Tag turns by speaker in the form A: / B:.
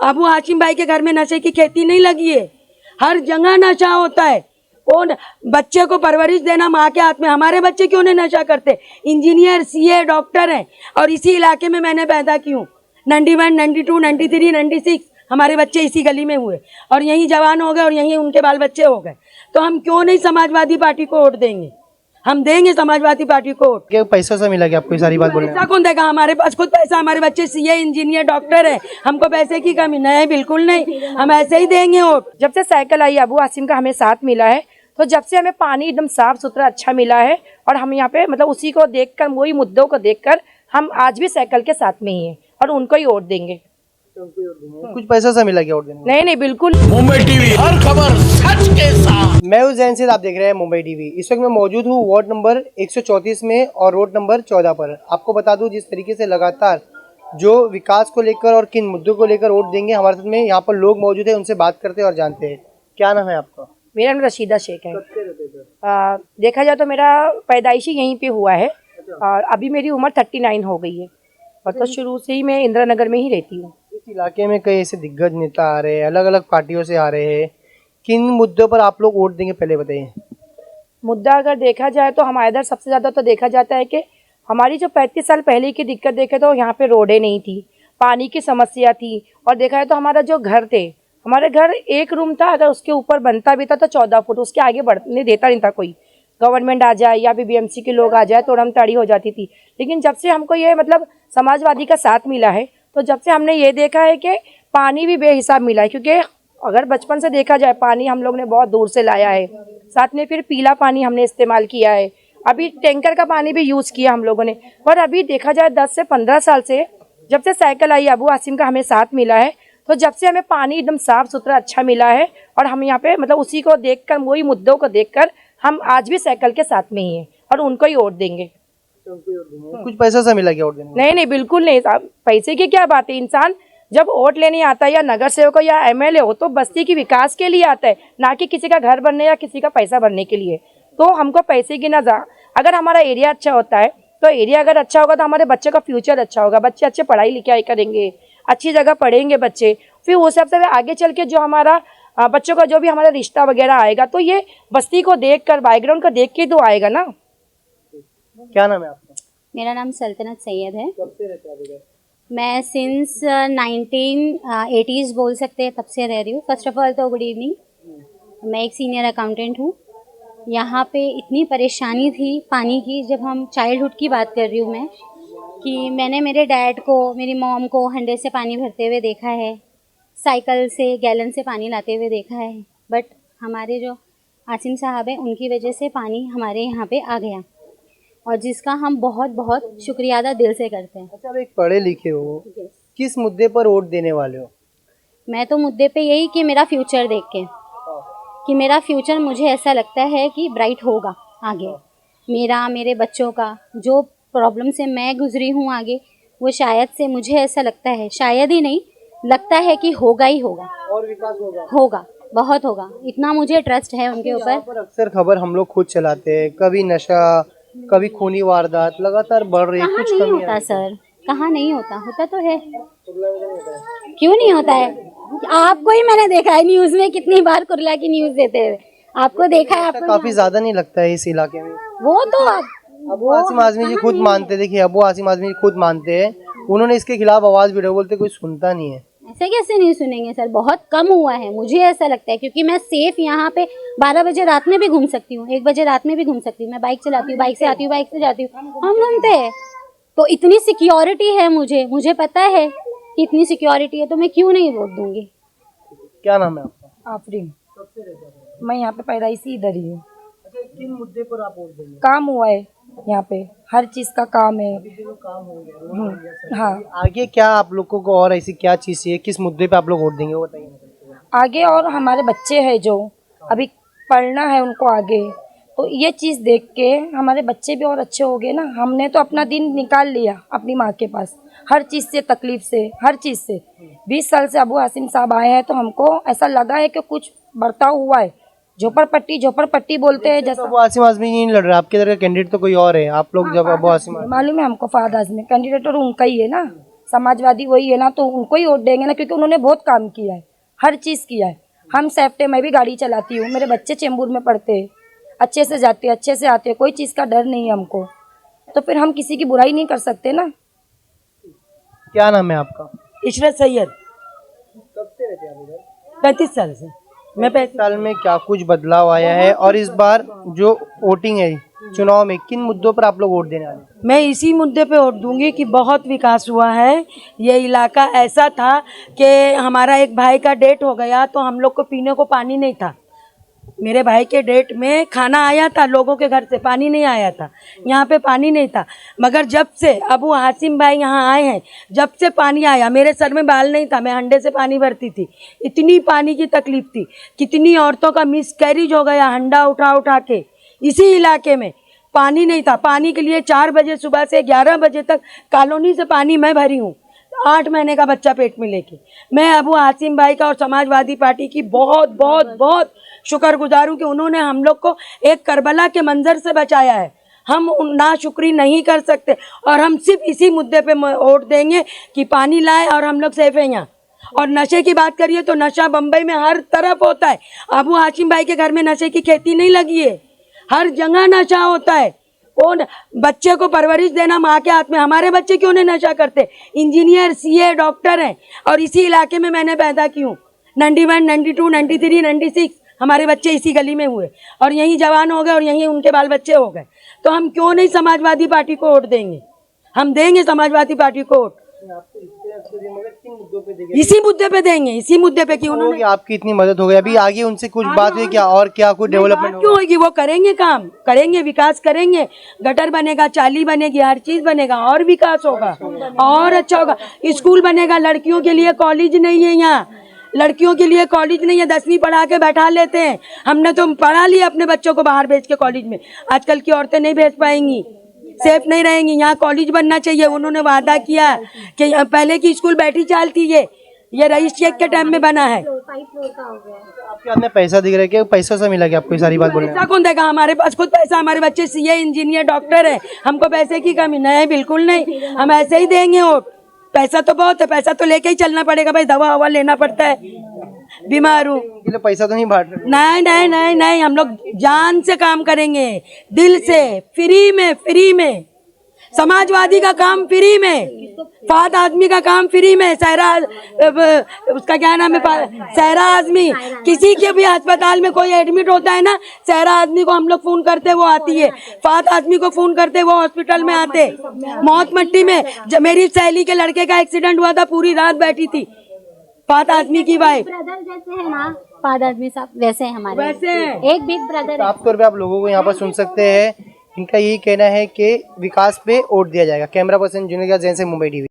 A: अबू हाशिम भाई के घर में नशे की खेती नहीं लगी है, हर जगह नशा होता है। और बच्चे को परवरिश देना माँ के हाथ में। हमारे बच्चे क्यों नहीं नशा करते? इंजीनियर, सीए, डॉक्टर हैं और इसी इलाके में मैंने पैदा की हूँ। 91, 92, 93, 96 हमारे बच्चे इसी गली में हुए और यहीं जवान हो गए और यहीं उनके बाल बच्चे हो गए। तो हम क्यों नहीं समाजवादी पार्टी को वोट देंगे? हम देंगे समाजवादी पार्टी को वोट।
B: क्या पैसा से मिला क्या आपको ये सारी बात बोलने?
A: पैसा कौन देगा? हमारे पास खुद पैसा, हमारे बच्चे सीए, इंजीनियर, डॉक्टर है, हमको पैसे की कमी नहीं, बिल्कुल नहीं। हम ऐसे ही देंगे वोट।
C: जब से साइकिल आई अबू हाशिम का हमें साथ मिला है, तो जब से हमें पानी एकदम साफ सुथरा अच्छा मिला है और हम यहाँ पे मतलब उसी को देखकर, वही मुद्दों को देखकर हम आज भी साइकिल के साथ में ही हैं और उनको ही वोट देंगे।
B: कुछ पैसा से मिला क्या वोट देने?
C: नहीं नहीं, बिल्कुल।
D: मुंबई टीवी, हर खबर सच के साथ।
B: मैं हूं जैन से, आप देख रहे हैं मुंबई टीवी। इस वक्त मैं मौजूद हूं वार्ड नंबर 134 में और रोड नंबर 14 पर। आपको बता दूं, जिस तरीके से लगातार जो विकास को लेकर और किन मुद्दों को लेकर वोट देंगे, हमारे साथ में यहाँ पर लोग मौजूद हैं, उनसे बात करते हैं और जानते हैं। क्या नाम है आपका?
C: मेरा नाम रशीदा शेख है। देखा जाए तो मेरा पैदाइशी यहीं पे हुआ है और अभी मेरी उम्र 39 हो गई है और तो शुरू से ही मैं इंदिरा नगर में ही रहती हूँ।
B: इस इलाके में कई ऐसे दिग्गज नेता आ रहे हैं, अलग अलग पार्टियों से आ रहे हैं। किन मुद्दों पर आप लोग वोट देंगे, पहले बताइए।
C: मुद्दा अगर देखा जाए तो हमारे इधर सबसे ज़्यादा तो देखा जाता है कि हमारी जो 35 साल पहले की दिक्कत देखे तो यहाँ पे रोडें नहीं थी, पानी की समस्या थी और देखा जाए तो हमारा जो घर थे, हमारे घर एक रूम था, अगर उसके ऊपर बनता भी था तो 14 फुट, उसके आगे बढ़ने देता नहीं था कोई। गवर्नमेंट आ जाए या बीबीएमसी के लोग आ जाए तो तड़ी हो जाती थी। लेकिन जब से हमको ये मतलब समाजवादी का साथ मिला है, तो जब से हमने ये देखा है कि पानी भी बेहिसाब मिला है, क्योंकि अगर बचपन से देखा जाए पानी हम लोग ने बहुत दूर से लाया है, साथ में फिर पीला पानी हमने इस्तेमाल किया है, अभी टैंकर का पानी भी यूज़ किया हम लोगों ने। पर अभी देखा जाए 10 से 15 साल से जब से साइकिल आई अबू हाशिम का हमें साथ मिला है, तो जब से हमें पानी एकदम साफ सुथरा अच्छा मिला है और हम यहाँ पे मतलब उसी को देखकर, वही मुद्दों को देखकर हम आज भी साइकिल के साथ में ही हैं और उनको ही वोट देंगे।
B: कुछ पैसा से मिला क्या वोट देने?
C: नहीं नहीं, बिल्कुल नहीं साहब, पैसे की क्या बात है। इंसान जब वोट लेने आता है या नगर सेवक हो या एमएलए हो तो बस्ती की विकास के लिए आता है, ना कि किसी का घर बनने या किसी का पैसा भरने के लिए। तो हमको पैसे की ना अगर हमारा एरिया अच्छा होता है तो एरिया अगर अच्छा होगा तो हमारे बच्चे का फ्यूचर अच्छा होगा, बच्चे अच्छे पढ़ाई लिखाई करेंगे, अच्छी जगह पढ़ेंगे बच्चे, फिर उस हिसाब से आगे चल के जो हमारा बच्चों का जो भी हमारा रिश्ता वगैरह आएगा तो ये बस्ती को देख कर, बैकग्राउंड को देख के तो आएगा ना।
B: क्या नाम है आपका?
E: मेरा नाम सल्तनत सैयद है।
B: कब से रहते हैं आप इधर?
E: मैं सिंस 1980s बोल सकते हैं, तब से रह रही हूँ। फर्स्ट ऑफ ऑल तो गुड इवनिंग, मैं एक सीनियर अकाउंटेंट हूँ। यहाँ पे इतनी परेशानी थी पानी की, जब हम चाइल्डहुड की बात कर रही हूँ मैं, कि मैंने मेरे डैड को, मेरी मॉम को हंडे से पानी भरते हुए देखा है, साइकिल से गैलन से पानी लाते हुए देखा है। बट हमारे जो आसिम साहब हैं उनकी वजह से पानी हमारे यहाँ पे आ गया और जिसका हम बहुत बहुत शुक्रिया अदा दिल से करते हैं।
B: अच्छा, आप एक पढ़े लिखे हो, किस मुद्दे पर वोट देने वाले हो?
E: मैं तो मुद्दे पे यही कि मेरा फ्यूचर देख के, कि मेरा फ्यूचर मुझे ऐसा लगता है कि ब्राइट होगा आगे। मेरा, मेरे बच्चों का जो प्रॉब्लम से मैं गुजरी हूँ आगे, वो शायद से मुझे ऐसा लगता है, शायद ही नहीं, लगता है कि होगा ही होगा
B: और विकास होगा।
E: होगा, बहुत होगा, इतना मुझे ट्रस्ट है उनके ऊपर।
B: अक्सर खबर हम लोग खुद चलाते हैं, कभी नशा, कभी खूनी वारदात लगातार बढ़ रही है।
E: कहाँ
B: कुछ
E: नहीं
B: कमी
E: होता सर, कहाँ नहीं होता, होता तो है। क्यों नहीं होता है? आपको ही मैंने देखा है न्यूज़ में, कितनी बार कुरला की न्यूज़ देते हैं, आपको देखा है। आपको
B: काफी ज्यादा नहीं लगता है इस इलाके में?
E: वो तो
B: अबू हाशिम आजमी जी खुद मानते, देखिए अबू हाशिम आजमी जी खुद मानते हैं, उन्होंने इसके खिलाफ आवाज भी उठाई, बोलते कोई सुनता नहीं है।
E: ऐसे कैसे नहीं सुनेंगे सर, बहुत कम हुआ है, मुझे ऐसा लगता है, क्योंकि मैं सेफ यहाँ पे 12 बजे रात में भी घूम सकती हूँ, 1 बजे रात में भी घूम सकती हूँ। मैं बाइक चलाती हूँ, बाइक से आती हूँ, बाइक से जाती हूँ, हम घूमते हैं। तो इतनी सिक्योरिटी है, मुझे पता है कि इतनी सिक्योरिटी है, तो मैं क्यों नहीं वोट दूंगी।
B: क्या नाम है आपका?
C: आफरीन, मैं यहाँ पे पैदाइशी इधर ही हूँ।
B: अच्छा, किन मुद्दे पर आप वोट देंगे?
C: काम हुआ है यहाँ पे, हर चीज़ का काम है।
B: काम हो गया।
C: हाँ,
B: आगे क्या आप लोगों को और ऐसी क्या चीज चाहिए, किस मुद्दे पे आप लोग वोट देंगे वो बताइए।
C: आगे और हमारे बच्चे हैं जो अभी पढ़ना है उनको आगे, तो ये चीज़ देख के हमारे बच्चे भी और अच्छे हो गए ना। हमने तो अपना दिन निकाल लिया अपनी माँ के पास, हर चीज़ से, तकलीफ से, हर चीज़ से। 20 साल से अबू हाशिम साहब आए हैं तो हमको ऐसा लगा है कि कुछ बर्ताव हुआ है। झोपड़पट्टी बोलते हैं जैसा।
B: अबू हाशिम आजमी नहीं लड़ रहे, आपके इधर का कैंडिडेट तो कोई और है। आप लोग जब अबू हाशिम
C: मालूम है हमको, फहद आजमी कैंडिडेट और उनका ही है ना, समाजवादी वही है ना, तो उनको ही वोट देंगे ना, क्योंकि उन्होंने बहुत काम किया है, हर चीज़ किया है। हम सेफ्टी, मैं भी गाड़ी चलाती हूँ, मेरे बच्चे चेंबूर में पढ़ते हैं, अच्छे से जाते हैं, अच्छे से आते हैं, कोई चीज़ का डर नहीं है हमको, तो फिर हम किसी की बुराई नहीं कर सकते ना।
B: क्या नाम है आपका?
A: इशरत सैयद।
B: कब से रहते हैं आप इधर?
A: 35 साल से मैं 35
B: साल में क्या कुछ बदलाव आया है, और इस बार जो वोटिंग है चुनाव में किन मुद्दों पर आप लोग वोट देने वाले हैं?
A: मैं इसी मुद्दे पे वोट दूंगी कि बहुत विकास हुआ है। ये इलाका ऐसा था कि हमारा एक भाई का डेथ हो गया तो हम लोग को पीने को पानी नहीं था। मेरे भाई के डेट में खाना आया था लोगों के घर से, पानी नहीं आया था। यहाँ पे पानी नहीं था, मगर जब से अबू हासिम भाई यहाँ आए हैं, जब से पानी आया, मेरे सर में बाल नहीं था, मैं हंडे से पानी भरती थी, इतनी पानी की तकलीफ थी। कितनी औरतों का मिसकैरेज हो गया हंडा उठा उठा के। इसी इलाके में पानी नहीं था, पानी के लिए 4 बजे सुबह से 11 बजे तक कॉलोनी से पानी मैं भरी हूँ, 8 महीने का बच्चा पेट में लेके। मैं अबू हासिम भाई का और समाजवादी पार्टी की बहुत बहुत बहुत शुक्रगुजार हूँ कि उन्होंने हम लोग को एक करबला के मंजर से बचाया है। हम नाशुक्री नहीं कर सकते, और हम सिर्फ इसी मुद्दे पे वोट देंगे कि पानी लाए और हम लोग सेफ हैं यहाँ। और नशे की बात करिए तो नशा बम्बई में हर तरफ होता है। अबू हाशिम भाई के घर में नशे की खेती नहीं लगी है, हर जगह नशा होता है। वो बच्चे को परवरिश देना माँ के हाथ में। हमारे बच्चे क्यों नहीं नशा करते? इंजीनियर, सीए, डॉक्टर हैं, और इसी इलाके में मैंने पैदा की हूँ। 91, 92, 93, 96 हमारे बच्चे इसी गली में हुए, और यहीं जवान हो गए और यहीं उनके बाल बच्चे हो गए। तो हम क्यों नहीं समाजवादी पार्टी को वोट देंगे? हम देंगे समाजवादी पार्टी को वोट, इसी मुद्दे पे देंगे, इसी मुद्दे पे कि उन्होंने
B: कि आपकी इतनी मदद हो गई। अभी आगे उनसे कुछ बात हुई क्या, और क्या कुछ डेवलपमेंट
A: क्यों होगी? वो करेंगे, काम करेंगे, विकास करेंगे, गटर बनेगा, चाली बनेगी, हर चीज बनेगा, और विकास होगा और अच्छा होगा। स्कूल बनेगा, लड़कियों के लिए कॉलेज नहीं है यहाँ, लड़कियों के लिए कॉलेज नहीं है, 10वीं पढ़ा के बैठा लेते हैं। हमने तो पढ़ा लिया अपने बच्चों को बाहर भेज के कॉलेज में, आजकल की औरतें नहीं भेज पाएंगी, सेफ नहीं रहेंगी। यहाँ कॉलेज बनना चाहिए। उन्होंने वादा किया कि पहले की स्कूल बैठी चाल थी, ये रईस शेख के टाइम में बना है।
B: आपके हाथ में पैसा दिख रहा है कि पैसा से मिला क्या आपको? सारी बात बोलने
A: पैसा कौन देगा? हमारे पास खुद पैसा, हमारे बच्चे सीए, इंजीनियर, डॉक्टर है, हमको पैसे की कमी नहीं, बिल्कुल नहीं। हम ऐसे ही देंगे वोट। पैसा तो बहुत है, पैसा तो लेके ही चलना पड़ेगा भाई, दवा हवा लेना पड़ता है, बीमार हूँ।
B: पैसा तो नहीं बांट रहे?
A: नहीं नहीं नहीं नहीं, हम लोग जान से काम करेंगे, दिल से, फ्री में। समाजवादी का काम फ्री में, फाद आदमी का काम फ्री में। सहरा, उसका क्या नाम है, सहरा आदमी, किसी के भी अस्पताल में कोई एडमिट होता है ना, सहरा आदमी को हम लोग फोन करते वो आती है, फाद आदमी को फोन करते वो हॉस्पिटल में आते। मौत मट्टी में जब मेरी सहेली के लड़के का एक्सीडेंट हुआ था, पूरी रात बैठी थी फाद आदमी की वाइफ।
E: ब्रदर जैसे है ना फाद आदमी साहब, वैसे हैं हमारे,
A: वैसे हैं।
E: एक बिग ब्रदर है।
B: साफ तौर पे आप लोगों को यहाँ पर सुन सकते हैं, इनका यही कहना है कि विकास पे वोट दिया जाएगा। कैमरा पर्सन जूनियर जैन से मुंबई टीवी।